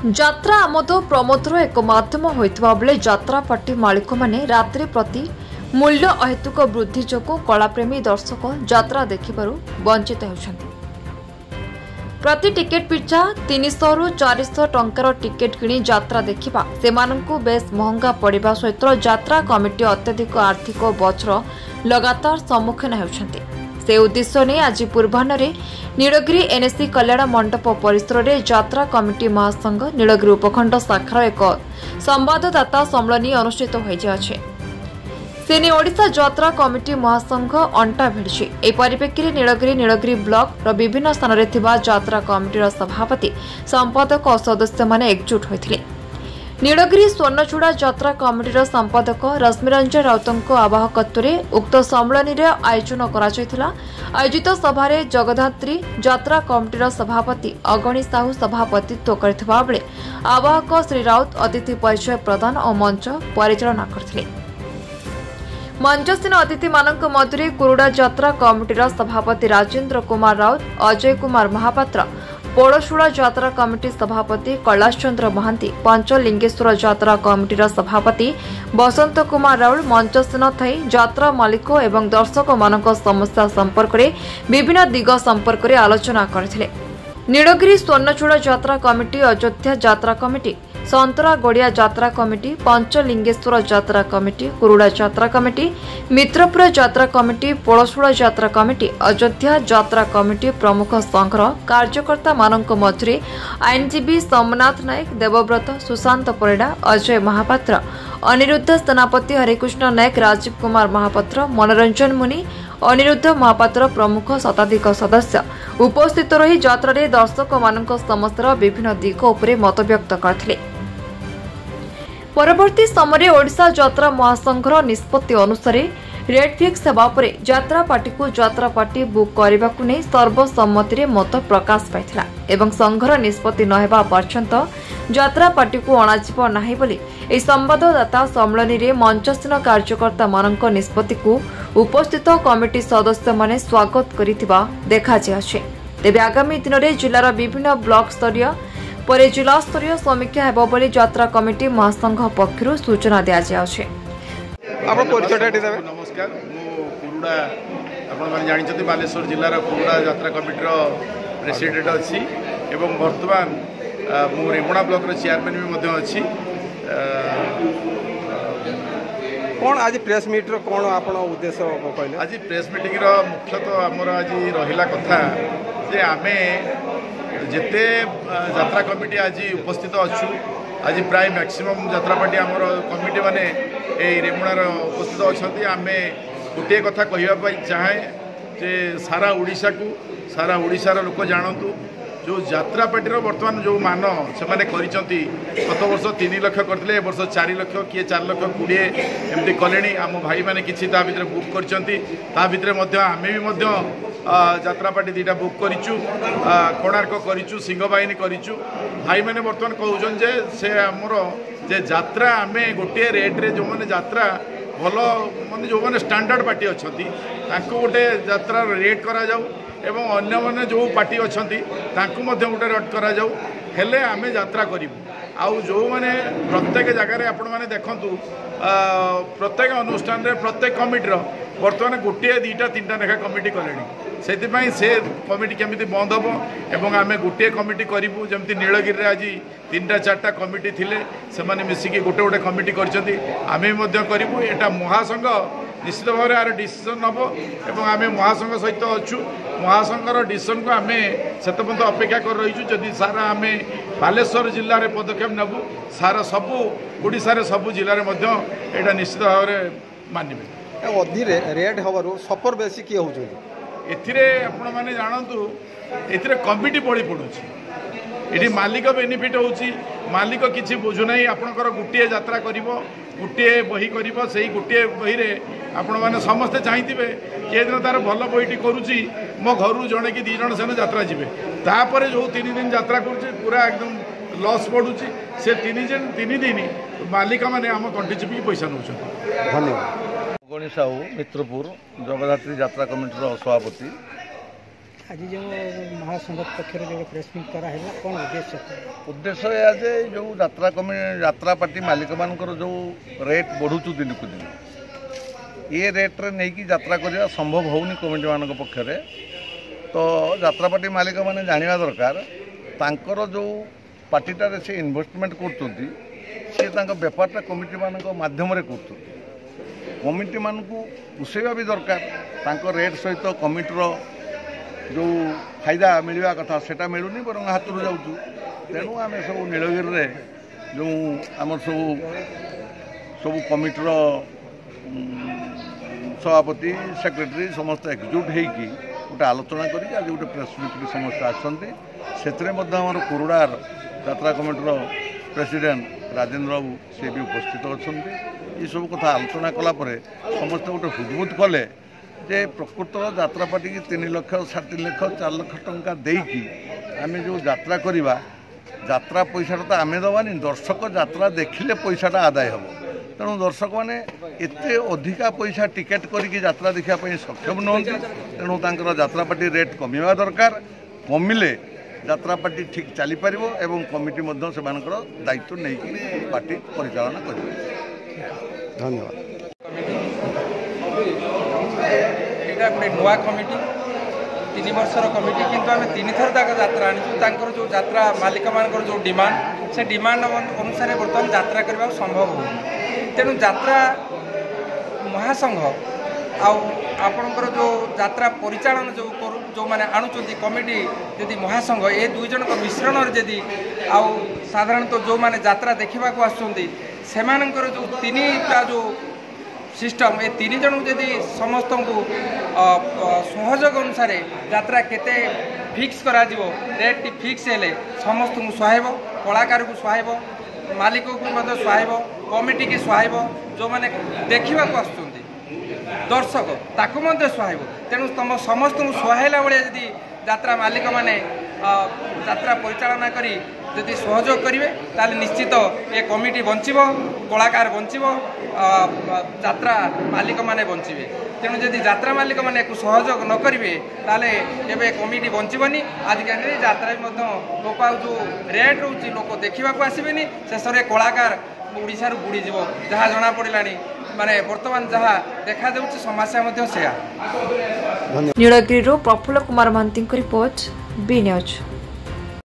ଯାତ୍ରା ଆମୋଦ ପ୍ରମୋଦର ଏକ ମାଧ୍ୟମ ହୋଇଥିବା ବେଳେ ଯାତ୍ରା ପାର୍ଟି ମାଲିକମାନେ ରାତ୍ରି ପ୍ରତି ମୂଲ୍ୟ ଅହେତୁକ ବୃଦ୍ଧି ଯୋଗୁଁ କଳାପ୍ରେମୀ ଦର୍ଶକ ଯାତ୍ରା ଦେଖିବାରୁ ବଞ୍ଚିତ ହେଉଛନ୍ତି। ପ୍ରତି ଟିକେଟ୍ ପିଛା 300ରୁ 400 ଟଙ୍କାର ଟିକେଟ୍ କିଣି ଯାତ୍ରା ଦେଖିବା ସେମାନଙ୍କୁ ବେଶ୍ ମହଙ୍ଗା ପଡ଼ିବା ସହିତ ଯାତ୍ରା କମିଟି ଅତ୍ୟଧିକ ଆର୍ଥିକ ବୋଝର ଲଗାତାର ସମ୍ମୁଖୀନ ହେଉଛନ୍ତି। से उद्देश्य नहीं आज पूर्वाह्न नीलगिरी एनएससी कल्याण मंडप परिसर में यात्रा कमिटी महासंघ नीलगिरी उपखंड शाखार एक संवाददाता सम्मेलन अनुष्ठित होने ओडिशा यात्रा कमिटी महासंघ अंटा भिड़ी। यह परिप्रेक्षी नीलगिरी ब्लॉक विभिन्न स्थान में यात्रा कमिटी सभापति संपादक और सदस्य माने एकजुट होते। नीलगिरी स्वर्णचूड़ा यात्रा कमिटीर संपादक रश्मिरंजन राउतों आवाहकत्व में उक्त सम्मेलन आयोजन आयोजित सभा जगद्धात्री यात्रा कमिटीर सभापति अगणी साहू सभापतित्व करथिबा बेले आवाहक श्री राउत अतिथि परिचय प्रदान और मंच परिचालना करथिले। मंचस्थीन अतिथि मानक मध्य कुरुड़ा यात्रा कमिटीर सभापति राजेन्द्र कुमार राउत, अजय कुमार महापात्र, पोड़शुड़ा यात्रा कमिटी सभापति कैलाश चंद्र महांती, पंचलिंगेश्वर यात्रा कमिटीर सभापति बसंत कुमार राउल मंचस्थीन थाई यात्रा मालिक एवं दर्शक मानक समस्या संपर्क में विभिन्न दिग संपर्क में आलोचना करथिले। नीलगिरी स्वर्णचूड़ा यात्रा कमिटी, अयोध्या यात्रा कमिटी, संतरा गड़िया यात्रा कमिटी, पंचलिंगेश्वर यात्रा कमिटी, कुरुड़ा यात्रा कमिटी, मित्रपुर यात्रा कमिटी, पोड़शुड़ा यात्रा कमिटी, अयोध्या यात्रा कमिटी प्रमुख संघर कार्यकर्ता मानक मध्य आईनजीवी सोमनाथ नायक, देवव्रत, सुशांत परिड़ा, अजय महापात्र, अनिरुद्ध सेनापति, हरिकृष्ण नायक, राजीव कुमार महापात्र, मनोरंजन मुनि, अनिरुद्ध महापात्र प्रमुख शताधिक सदस्य उपस्थित रही यात्रा दर्शक मानक समस्यार विभिन्न दिग उपरे मत व्यक्त करथिले। परवर्ती समय ओडिशा यात्रा महासंघर निष्पत्ति अनुसार रेट फिक्स हेबा परे यात्रा पार्टी को यात्रा पार्टी बुक करने को नहीं सर्वसम्मति मत प्रकाश पाइथिला एवं संघर निष्पत्ति न हेबा पर्यंत यात्रा पार्टी को अणाजिब नाही बोली ए संवाददाता सम्मेलन में मंचस्थीन कार्यकर्ता मानक निष्पत्ति को उपस्थित कमिटी सदस्य माने स्वागत करिथिबा देखा जायछे। तेबे आगामी दिन में जिलार विभिन्न ब्लॉक स्तरीय पर जिला स्तरीय समीक्षा हेबा बोली यात्रा कमिटी महासंघ पक्षरु सूचना दिया जायछे। नमस्कार, मु कुरुड़ा आपण जानिछथि बालेश्वर जिल्लार कुरुड़ा यात्रा कमिटीर प्रेसिडेंट अछि एवं वर्तमान मु रेमुणा ब्लॉक रो चेयरमैन भी मध्य अछि। कौन आज प्रेस मीट रो कौन आपण उद्देश्य कहले? आज प्रेस मीटिंग रो मुख्यतः हमर आज रहिला कथा जे आमे जेते यात्रा कमिटी आज उपस्थित अच्छु आज प्राय मैक्सिमम यात्रा पार्टी आमर कमिटी माने ए रेमुणार उपस्थित अच्छा आमे गोटे कथा कहवा चाहे जे सारा ओडिशार लोक जानतु जो यात्रा पार्टीर बर्तमान जो मान से मैंने गत वर्ष 3 लाख करते वर्ष 4 लाख किए 4 लाख 20 एमती कले आम भाई मैंने किसी बुक कर आमे भी यात्रा पार्टी 2टा बुक करूँ कोणार्क करूँ सिंहबाहिनी करूँ भाई मैंने बर्तमान कहउछन जे से आमर जे यात्रा आमे गोटे रेट्रे जो मैंने यात्रा भल माने जो मैंने स्टैंडर्ड पार्टी अच्छा गोटे यात्रा रेट करा जाऊ एवं अन्य माने जो पार्टी अच्छा गोटे रेट करा जाऊ हेले आमे यात्रा करूँ आउ जो मैंने प्रत्येक जगह आपण मैंने देखु प्रत्येक अनुष्ठान रे प्रत्येक कमिटीर बर्तमान गोटे 2टा 3टा लेखा कमिटी कले से कमिटी केमिति बंद हम एवं आमे गोटे कमिटी करूँ जमती नीलगिरी आज 3टा 4टा कमिटी थिले से माने मिसिकी गोटे गोटे कमिटी करछंती आमे करूँ एटा महासंघ निश्चित भाव में यार डिसीजन नब एवं आमे महासंघ सहित अच्छु महासंघर डिसीजन को आमे सेतपर्यंत अपेक्षा कर रही जदि सारा आमे बालेश्वर जिले में पदक्षेप नेबू सारा सबू ओडिशा रे सबू जिले में एटा निश्चित भाव में मानवे अधीरे रेट हबारु सफर बेसी किए हो एथिरे आपण माने जानतु एथिरे कमिटी पड़ी पड़ुछि ये मालिक बेनिफिट होची मालिक किसी बुझु ना आपणकर गोटे यात्रा करिवो गोटे बही करिवो सेही गोटे बही रे आपण माने समस्ते चाहिए किए दिन तार भल बहीटी करुच्ची मो घर जड़े कि 2 जण सेन यात्रा जीवे तापर जो 3 दिन यात्रा करुच्चे पूरा एकदम लॉस पड़ुची से 3 दिन मालिक मैंने आम कंटी चिपी पैसा नौ। धन्यवाद। गणी साहू मित्रपुर जगद्धात्री यात्रा कमिटीर सभापति आज जो महासंघ पक्ष जो प्रेस मीट कराला कौन उद्देश्य यह जे जो यात्रा पार्टी मालिक मानकर जो रेट बढ़ुचु दिन को दिन ये रेट्रे नहीं कि यात्रा करने संभव होनी कमिटी मान पक्षर तो यात्रा पार्टी मालिक मैंने जाना दरकार तांकर जो पार्टीटार से इन्वेस्टमेंट कर बेपारटा कमिटी मान मध्यम कमिटी मान पुषेवा भी दरकार तांको रेट सहित कमिटर जो फायदा मिलवा कथा सेटा मिलूनी बर हाथ रू जाऊँ तेणु आम सब नीलगिरी जो आम सब कमिटर सभापति सेक्रेटरी समस्त एकजुट होगी गोटे आलोचना करके आज गोटे प्रेस मीट की समस्त आसती से कुरुडार यात्रा कमिटर प्रेसिडेंट राजेंद्र बाबू सी भी उपस्थित अच्छा ये सब कथा आलोचना कलापर समस्त गोटे हुदबुद कले जे प्रकृत यात्रा पार्टी की 3 लाख 3.5 लाख 4 लाख टंका देकी आम जो यात्रा करवा यात्रा पैसा तो आम दबानी दर्शक यात्रा देखिले पैसाटा आदाय हम तेणु दर्शक मैंने एते अधिका पैसा टिकेट करके यात्रा देखापी सक्षम नुहति तेणु तांकर यात्रा पार्टी रेट कमिवा दरकार कमिले यात्रा पार्टी ठीक चली पार एवं कमिटी से दायित्व नहीं पार्टी परिचालना कर। धन्यवाद। यहाँ गोटे नुआ कमिटी 3 वर्षर कमिटी किंतु आम 3 थर तक यात्रा आनीचु जो यात्रा मालिक मान जो डिमांड से डिमांड अनुसार बर्तमान यात्रा करने संभव हो तेणु यात्रा महासंघ आपणकर जो यात्रा परिचालन जो माने आणुचंती कमिटी यदि महासंघ ए 2 जन मिश्रण यदि साधारणतः जो माने यात्रा देखा आसुँच से जो 3टा जो सिस्टम ए 3 जन यदि समस्त को सहयोग अनुसार यात्रा केते फिक्स करा रेट फिक्स हेले समस्त को सुहाइब कलाकार को सुहाइब मालिक को सुहाइब कमिटी की सुहाइब जो माने देखा आसुँच दर्शक ताकू सुहाइब तेणु तुम समस्त को सुहाइला भाया यदि यात्रा मालिक माने यात्रा परिचालना करी यदि सहयोग करेंगे ताले निश्चित ये कमिटी बंचब कलाकार बंचब यात्रा मालिक माने बंचे तेणु जदि यात्रा मालिक माने सहयोग न करेंगे ताले एबे कमिटी बंचबनी आजिकल यात्रा लोक जो रेट रोचे लोक देखा आसबेनि शेष में कलाकार ओडिशा बुड़ीज जहाँ जना पड़ा माने वर्तमान जहाँ देखा समस्या से। Nilgiri Prafulla Kumar Mahanty report B news.